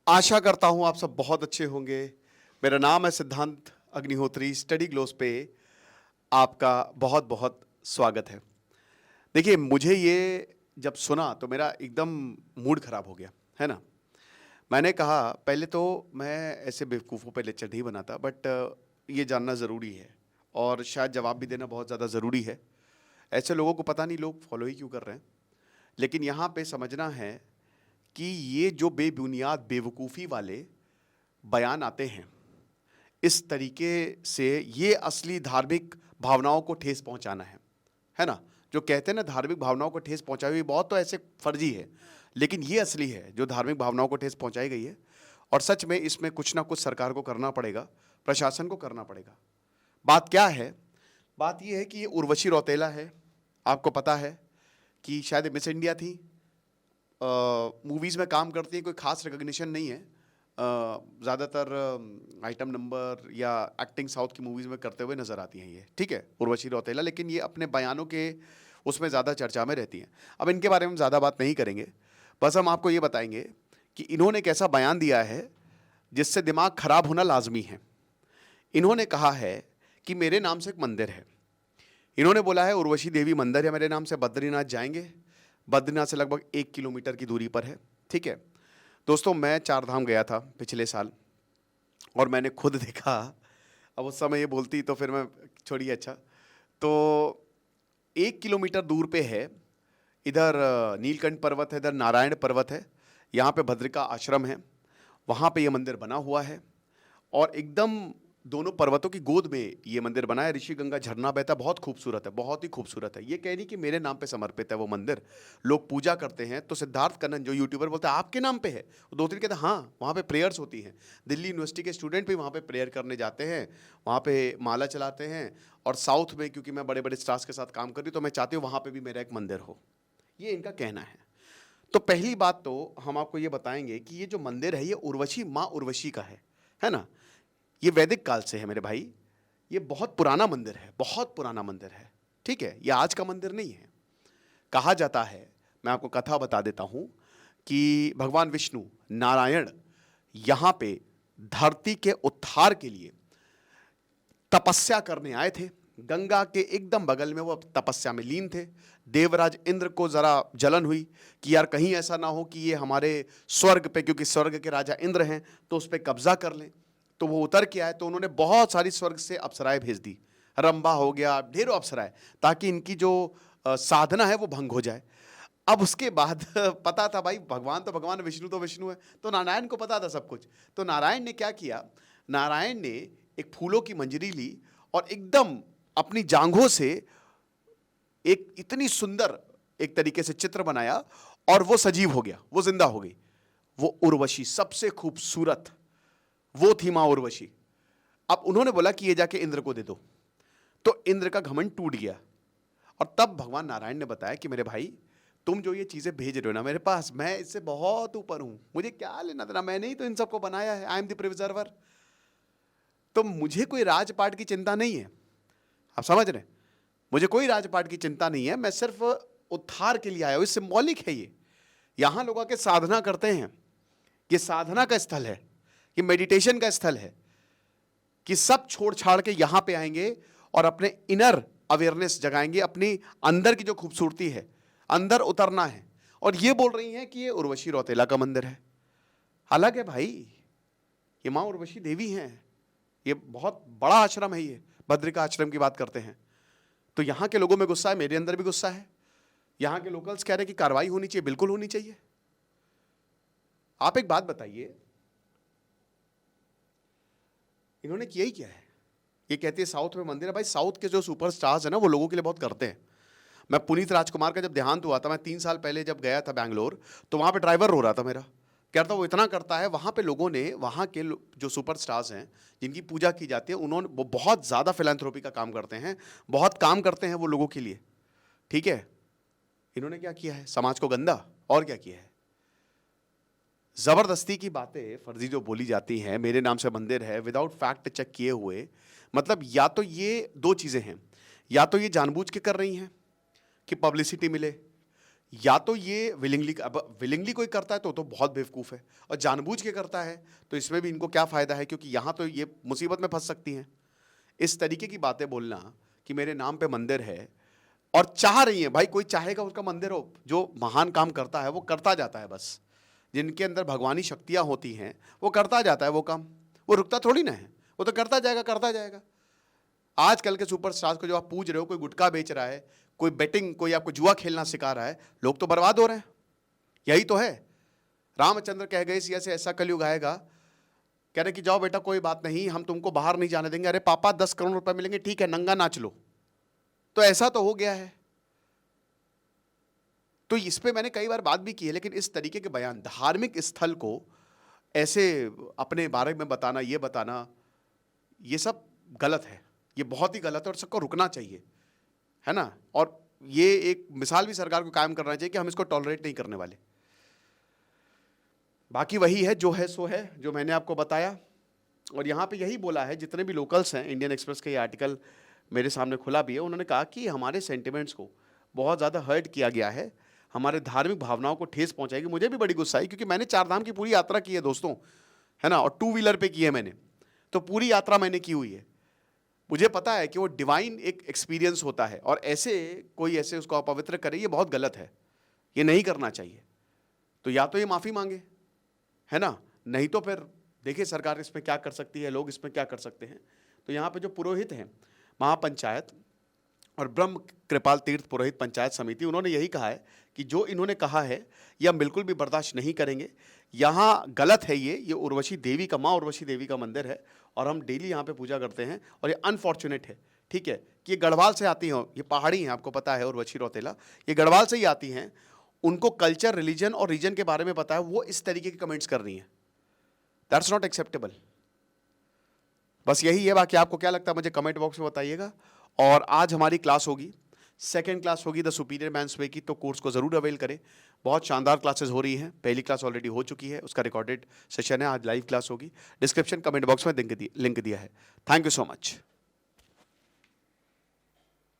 आशा करता हूँ आप सब बहुत अच्छे होंगे। मेरा नाम है सिद्धांत अग्निहोत्री। स्टडी ग्लोस पे आपका बहुत बहुत स्वागत है। देखिए, मुझे ये जब सुना तो मेरा एकदम मूड खराब हो गया, है ना? मैंने कहा पहले तो मैं ऐसे बेवकूफ़ों पे लेक्चर नहीं बनाता, बट ये जानना ज़रूरी है और शायद जवाब भी देना बहुत ज़्यादा ज़रूरी है। ऐसे लोगों को पता नहीं लोग फॉलो ही क्यों कर रहे हैं। लेकिन यहाँ पे समझना है कि ये जो बेबुनियाद बेवकूफ़ी वाले बयान आते हैं, इस तरीके से ये असली धार्मिक भावनाओं को ठेस पहुंचाना है ना? जो कहते हैं ना धार्मिक भावनाओं को ठेस पहुंचाई हुई, बहुत तो ऐसे फर्जी है, लेकिन ये असली है जो धार्मिक भावनाओं को ठेस पहुंचाई गई है। और सच में इसमें कुछ ना कुछ सरकार को करना पड़ेगा, प्रशासन को करना पड़ेगा। बात क्या है? बात ये है कि ये उर्वशी रौतेला है। आपको पता है कि शायद मिस इंडिया थी, मूवीज़ में काम करती है, कोई खास रिकग्निशन नहीं है। ज़्यादातर आइटम नंबर या एक्टिंग साउथ की मूवीज़ में करते हुए नज़र आती हैं ये, ठीक है, उर्वशी रौतेला। लेकिन ये अपने बयानों के उसमें ज़्यादा चर्चा में रहती हैं। अब इनके बारे में हम ज़्यादा बात नहीं करेंगे, बस हम आपको ये बताएंगे कि इन्होंने एक ऐसा बयान दिया है जिससे दिमाग खराब होना लाजमी है। इन्होंने कहा है कि मेरे नाम से एक मंदिर है। इन्होंने बोला है उर्वशी देवी मंदिर है मेरे नाम से, बद्रीनाथ जाएंगे। बद्रीनाथ से लगभग 1 किलोमीटर की दूरी पर है, ठीक है। दोस्तों, मैं 4 धाम गया था पिछले साल और मैंने खुद देखा। अब उस समय ये बोलती तो फिर मैं छोड़िए। अच्छा, तो 1 किलोमीटर दूर पे है, इधर नीलकंठ पर्वत है, इधर नारायण पर्वत है, यहाँ पे भद्रिका आश्रम है, वहाँ पे ये मंदिर बना हुआ है। और एकदम दोनों पर्वतों की गोद में ये मंदिर बना है। ऋषि गंगा झरना बहता है, बहुत खूबसूरत है, बहुत ही खूबसूरत है। ये कह रही कि मेरे नाम पे समर्पित है वो मंदिर, लोग पूजा करते हैं। तो सिद्धार्थ कन्नन जो यूट्यूबर बोलते हैं आपके नाम पे है, दो तीन कहते हैं हाँ वहाँ पे प्रेयर्स होती हैं। दिल्ली यूनिवर्सिटी के स्टूडेंट भी वहाँ पे प्रेयर करने जाते हैं, वहाँ पे माला चलाते हैं। और साउथ में क्योंकि मैं बड़े बड़े स्टार्स के साथ काम कर रही हूँ तो मैं चाहती हूँ वहाँ पर भी मेरा एक मंदिर हो, ये इनका कहना है। तो पहली बात तो हम आपको ये बताएंगे कि ये जो मंदिर है ये उर्वशी माँ उर्वशी का है ना? ये वैदिक काल से है मेरे भाई। ये बहुत पुराना मंदिर है, बहुत पुराना मंदिर है, ठीक है। ये आज का मंदिर नहीं है। कहा जाता है, मैं आपको कथा बता देता हूं, कि भगवान विष्णु नारायण यहां पे धरती के उद्धार के लिए तपस्या करने आए थे। गंगा के एकदम बगल में वो तपस्या में लीन थे। देवराज इंद्र को जरा जलन हुई कि यार कहीं ऐसा ना हो कि ये हमारे स्वर्ग पे, क्योंकि स्वर्ग के राजा इंद्र हैं, तो उस पर कब्जा कर लें। तो वो उतर के आए, तो उन्होंने बहुत सारी स्वर्ग से अप्सराएं भेज दी। रंभा हो गया, ढेरों अप्सराएं, ताकि इनकी जो साधना है वो भंग हो जाए। अब उसके बाद पता था भाई, भगवान तो भगवान, विष्णु तो विष्णु है, तो नारायण को पता था सब कुछ। तो नारायण ने क्या किया? नारायण ने एक फूलों की मंजरी ली और एकदम अपनी जांघों से एक इतनी सुंदर एक तरीके से चित्र बनाया और वो सजीव हो गया, वो जिंदा हो गई। वो उर्वशी, सबसे खूबसूरत वो थी मां उर्वशी। अब उन्होंने बोला कि ये जाके इंद्र को दे दो। तो इंद्र का घमंड टूट गया। और तब भगवान नारायण ने बताया कि मेरे भाई, तुम जो ये चीजें भेज रहे हो ना मेरे पास, मैं इससे बहुत ऊपर हूं, मुझे क्या लेना देना, मैंने ही तो इन सबको बनाया है, आई एम द प्रिजर्वर। तो मुझे कोई राजपाट की चिंता नहीं है, आप समझ रहे हैं? मुझे कोई राजपाट की चिंता नहीं है, मैं सिर्फ उद्धार के लिए आया हूं। सिंबॉलिक है ये। यहां लोग आके साधना करते हैं, ये साधना का स्थल है, ये मेडिटेशन का स्थल है, कि सब छोड़ छाड़ के यहां पे आएंगे और अपने इनर अवेयरनेस जगाएंगे, अपनी अंदर की जो खूबसूरती है, अंदर उतरना है। और ये बोल रही हैं कि ये उर्वशी रौतेला का मंदिर है। अलग है भाई, ये मां उर्वशी देवी हैं, ये बहुत बड़ा आश्रम है, ये भद्रिका आश्रम की बात करते हैं। तो यहां के लोगों में गुस्सा है, मेरे अंदर भी गुस्सा है। यहां के लोकल्स कह रहे हैं कि कार्रवाई होनी चाहिए, बिल्कुल होनी चाहिए। आप एक बात बताइए, इन्होंने किया ही क्या है? ये कहती है साउथ में मंदिर है। भाई, साउथ के जो सुपरस्टार्स है ना, वो लोगों के लिए बहुत करते हैं। मैं पुनीत राजकुमार का जब देहांत हुआ था, मैं 3 साल पहले जब गया था बैंगलोर, तो वहां पे ड्राइवर रो रहा था मेरा, कह रहा था वो इतना करता है। वहां पे लोगों ने, वहां के जो सुपरस्टार्स हैं जिनकी पूजा की जाती है, उन्होंने, वो बहुत ज्यादा फिलैंथ्रोपी का काम करते हैं, बहुत काम करते हैं वो लोगों के लिए, ठीक है। इन्होंने क्या किया है? समाज को गंदा, और क्या किया है? जबरदस्ती की बातें फर्जी जो बोली जाती हैं, मेरे नाम से मंदिर है, विदाउट फैक्ट चेक किए हुए। मतलब या तो ये दो चीजें हैं, या तो ये जानबूझ के कर रही हैं कि पब्लिसिटी मिले, या तो ये विलिंगली, अब विलिंगली कोई करता है तो बहुत बेवकूफ़ है, और जानबूझ के करता है तो इसमें भी इनको क्या फ़ायदा है, क्योंकि यहाँ तो ये मुसीबत में फंस सकती हैं। इस तरीके की बातें बोलना कि मेरे नाम पे मंदिर है, और चाह रही है, भाई कोई चाहेगा उसका मंदिर हो, जो महान काम करता है वो करता जाता है, बस जिनके अंदर भगवानी शक्तियाँ होती हैं वो करता जाता है वो काम, वो रुकता थोड़ी ना है, वो तो करता जाएगा करता जाएगा। आजकल के सुपरस्टार्स को जो आप पूछ रहे हो, कोई गुटखा बेच रहा है, कोई बेटिंग, कोई आपको जुआ खेलना सिखा रहा है, लोग तो बर्बाद हो रहे हैं। यही तो है। रामचंद्र कह गए सिया से ऐसा कलयुग आएगा, कह रहे कि जाओ बेटा कोई बात नहीं, हम तुमको बाहर नहीं जाने देंगे। अरे पापा 10 करोड़ रुपए मिलेंगे, ठीक है नंगा नाच लो। तो ऐसा तो हो गया है। तो इस पे मैंने कई बार बात भी की है, लेकिन इस तरीके के बयान, धार्मिक स्थल को ऐसे अपने बारे में बताना, ये बताना, ये सब गलत है, ये बहुत ही गलत है, और सबको रुकना चाहिए, है ना। और ये एक मिसाल भी सरकार को कायम करना चाहिए कि हम इसको टॉलरेट नहीं करने वाले। बाकी वही है जो है सो है, जो मैंने आपको बताया। और यहाँ पे यही बोला है, जितने भी लोकल्स हैं, इंडियन एक्सप्रेस का ये आर्टिकल मेरे सामने खुला भी है, उन्होंने कहा कि हमारे सेंटिमेंट्स को बहुत ज़्यादा हर्ट किया गया है, हमारे धार्मिक भावनाओं को ठेस पहुँचाएगी। मुझे भी बड़ी गुस्सा आई, क्योंकि मैंने 4 धाम की पूरी यात्रा की है दोस्तों, है ना, और 2 व्हीलर पे की है मैंने, तो पूरी यात्रा मैंने की हुई है। मुझे पता है कि वो डिवाइन एक एक्सपीरियंस होता है, और ऐसे कोई ऐसे उसको अपवित्र करे, ये बहुत गलत है, ये नहीं करना चाहिए। तो या तो ये माफ़ी मांगे, है ना, नहीं तो फिर देखिए सरकार इसमें क्या कर सकती है, लोग इसमें क्या कर सकते हैं। तो यहाँ पे जो पुरोहित हैं, महापंचायत और ब्रह्म कृपाल तीर्थ पुरोहित पंचायत समिति, उन्होंने यही कहा है कि जो इन्होंने कहा है ये हम बिल्कुल भी बर्दाश्त नहीं करेंगे। यहाँ गलत है, ये उर्वशी देवी का, माँ उर्वशी देवी का मंदिर है, और हम डेली यहाँ पे पूजा करते हैं। और ये अनफॉर्चुनेट है, ठीक है, कि ये गढ़वाल से आती हैं, ये पहाड़ी हैं, आपको पता है उर्वशी रौतेला, ये गढ़वाल से ही आती हैं। उनको कल्चर, रिलीजन और रीजन के बारे में पता है, वो इस तरीके के कमेंट्स कर रही हैं। That's not acceptable. बस यही है, बाकी आपको क्या लगता है मुझे कमेंट बॉक्स में बताइएगा। और आज हमारी क्लास होगी, सेकेंड क्लास होगी द सुपीरियर मैन्स वे की, तो कोर्स को ज़रूर अवेल करें। बहुत शानदार क्लासेस हो रही हैं, पहली क्लास ऑलरेडी हो चुकी है, उसका रिकॉर्डेड सेशन है, आज लाइव क्लास होगी। डिस्क्रिप्शन कमेंट बॉक्स में लिंक दिया है। Thank you so much.